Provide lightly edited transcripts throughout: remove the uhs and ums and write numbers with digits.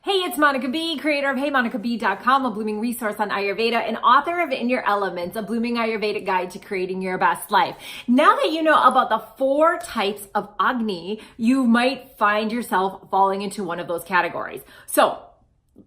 Hey, it's Monica B, creator of HeyMonicaB.com, a blooming resource on Ayurveda, and author of In Your Elements, a blooming Ayurvedic guide to creating your best life. Now that you know about the 4 types of Agni, you might find yourself falling into one of those categories. So,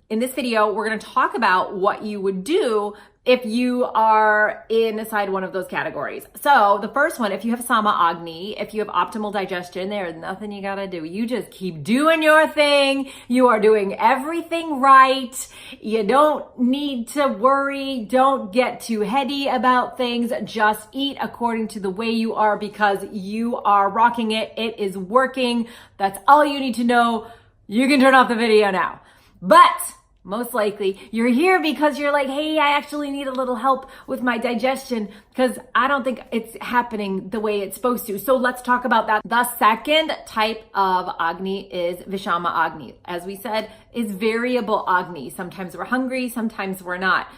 in this video, we're going to talk about what you would do if you are inside one of those categories. So the first one, if you have Sama Agni, if you have optimal digestion, there's nothing you gotta do. You just keep doing your thing. You are doing everything right. You don't need to worry. Don't get too heady about things. Just eat according to the way you are because you are rocking it. It is working. That's all you need to know. You can turn off the video now. But most likely you're here because you're like, hey, I actually need a little help with my digestion because I don't think it's happening the way it's supposed to. So let's talk about that. The second type of Agni is vishama Agni. As we said, is variable Agni. Sometimes we're hungry, sometimes we're not.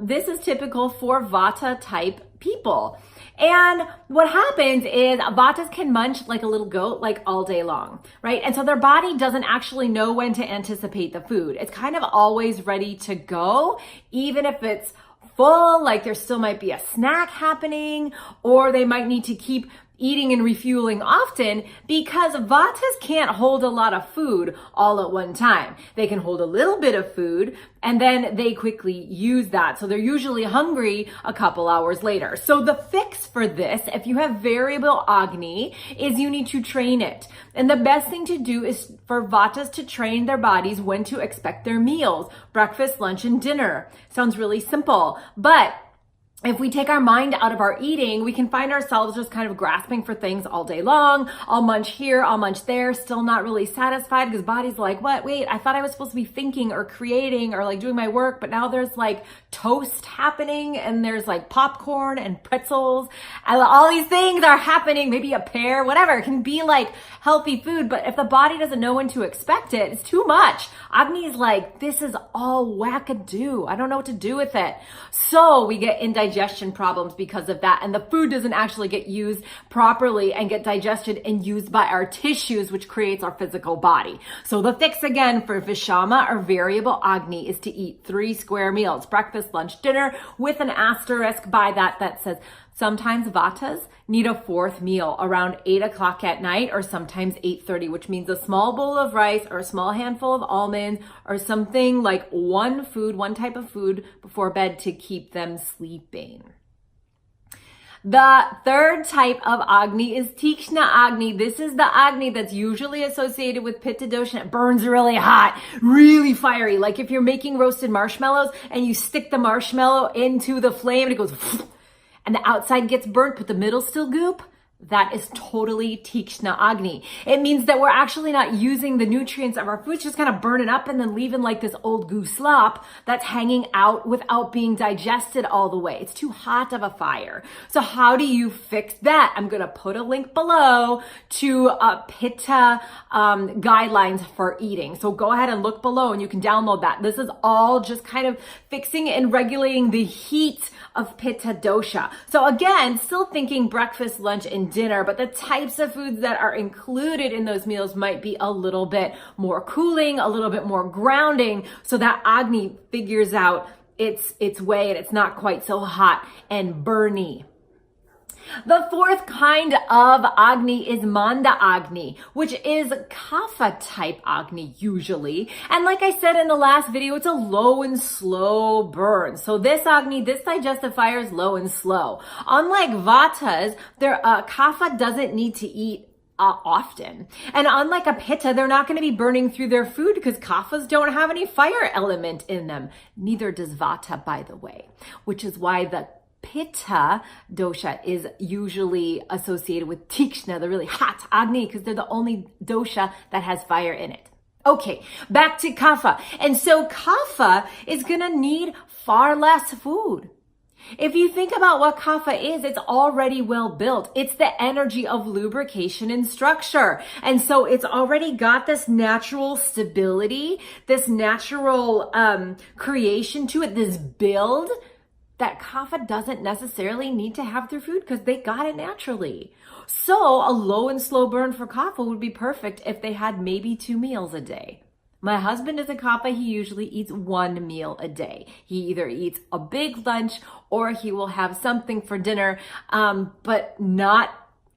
This is typical for Vata type people. And what happens is Vatas can munch like a little goat, like all day long, right? And so their body doesn't actually know when to anticipate the food. It's kind of always ready to go, even if it's full, like there still might be a snack happening, or they might need to keep eating and refueling often because Vatas can't hold a lot of food all at one time. They can hold a little bit of food and then they quickly use that. So they're usually hungry a couple hours later. So the fix for this, if you have variable Agni, is you need to train it. And the best thing to do is for Vatas to train their bodies when to expect their meals, breakfast, lunch, and dinner. Sounds really simple, but if we take our mind out of our eating, we can find ourselves just kind of grasping for things all day long. I'll munch here, I'll munch there, still not really satisfied because body's like, what? Wait, I thought I was supposed to be thinking or creating or like doing my work, but now there's like toast happening and there's like popcorn and pretzels. And all these things are happening, maybe a pear, whatever. It can be like healthy food, but if the body doesn't know when to expect it, it's too much. Agni is like, this is all wackadoo. I don't know what to do with it. So we get indigestion problems because of that. And the food doesn't actually get used properly and get digested and used by our tissues, which creates our physical body. So the fix again for vishama or variable Agni is to eat 3 square meals, breakfast, lunch, dinner, with an asterisk by that says sometimes Vatas need a 4th meal around 8 o'clock at night or sometimes 8:30, which means a small bowl of rice or a small handful of almonds or something like one type of food before bed to keep them sleeping. The third type of Agni is teekshna Agni. This is the Agni that's usually associated with Pitta dosha. It burns really hot, really fiery. Like if you're making roasted marshmallows and you stick the marshmallow into the flame and it goes and the outside gets burnt, but the middle still goop. That is totally teekshna Agni. It means that we're actually not using the nutrients of our food, just kind of burning up and then leaving like this old goo slop that's hanging out without being digested all the way. It's too hot of a fire. So how do you fix that? I'm going to put a link below to Pitta guidelines for eating. So go ahead and look below and you can download that. This is all just kind of fixing and regulating the heat of Pitta dosha. So again, still thinking breakfast, lunch, and dinner, but the types of foods that are included in those meals might be a little bit more cooling, a little bit more grounding, so that Agni figures out its way and it's not quite so hot and burny. The 4th kind of Agni is Monda Agni, which is Kapha type Agni usually. And like I said in the last video, it's a low and slow burn. So this Agni, this digestive fire is low and slow. Unlike Vatas, Kapha doesn't need to eat often. And unlike a Pitta, they're not going to be burning through their food because Kaphas don't have any fire element in them. Neither does Vata, by the way, which is why the Pitta dosha is usually associated with teekshna, the really hot Agni, because they're the only dosha that has fire in it. Okay, back to Kapha. And so Kapha is going to need far less food. If you think about what Kapha is, it's already well built. It's the energy of lubrication and structure. And so it's already got this natural stability, this natural creation to it, this build that Kapha doesn't necessarily need to have their food because they got it naturally. So a low and slow burn for Kapha would be perfect if they had maybe 2 meals a day. My husband is a kapha. He usually eats one meal a day. He either eats a big lunch or he will have something for dinner, but not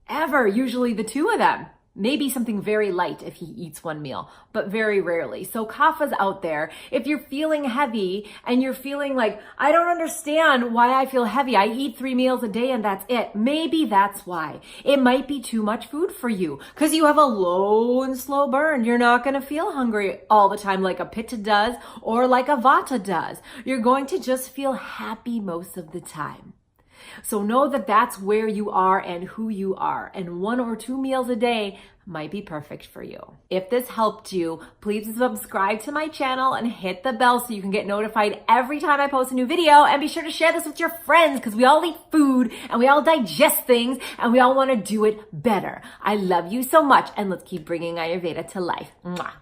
ever, usually the two of them. Maybe something very light if he eats one meal, but very rarely. So kaphas out there, if you're feeling heavy and you're feeling like, I don't understand why I feel heavy. I eat 3 meals a day and that's it. Maybe that's why. It might be too much food for you because you have a low and slow burn. You're not going to feel hungry all the time like a pitta does or like a vata does. You're going to just feel happy most of the time. So know that that's where you are and who you are. And 1 or 2 meals a day might be perfect for you. If this helped you, please subscribe to my channel and hit the bell so you can get notified every time I post a new video. And be sure to share this with your friends because we all eat food and we all digest things and we all want to do it better. I love you so much and let's keep bringing Ayurveda to life. Mwah.